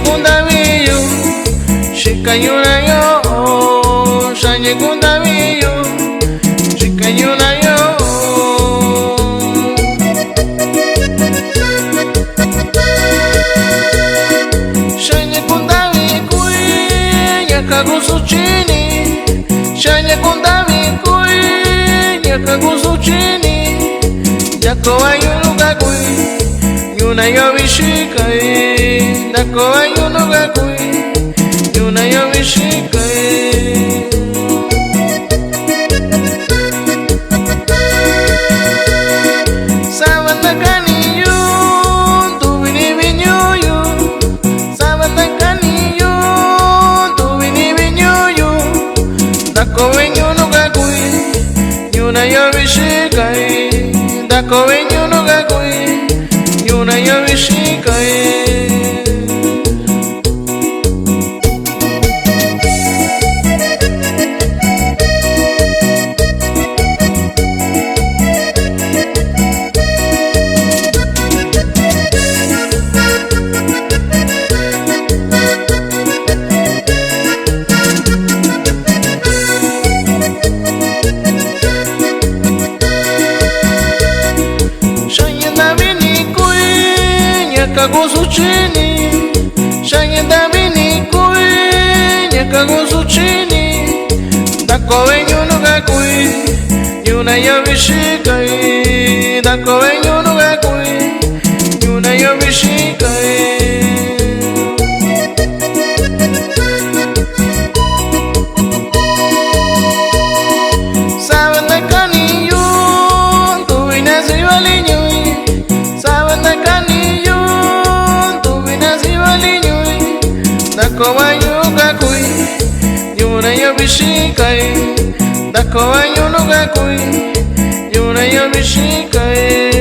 Kundaviyo, shikayuna yo, shanye kundaviyo, shikayuna yo. Shanye kundavi kui, nyakagusu chini, shanye kundavi kui, nyakagusu chini, yako ayunuga kui, yuna yo vishikai. Dako ayuno gakui, yuna yo vishikai. Sabanda kaniyo, tu vini vinyoyo. Sabanda kaniyo, tu vini vinyoyo. Dako ayuno gakui, yuna yo vishikai. Dako ayuno gakui, yuna yo vishikai. Nyakagusu chini, shanyenda vini kui, nyakagusu chini, dako venyuno gakui, yuna yo vishikai, dako venyuno gakui, yuna yo vishikai. Sabanda kaniyo, tu vinasi valinyui, sabanda kaniyo. Dako ayuno kui, yuna yo vishikai. Dako ayuno gakui, yuna yo vishikai.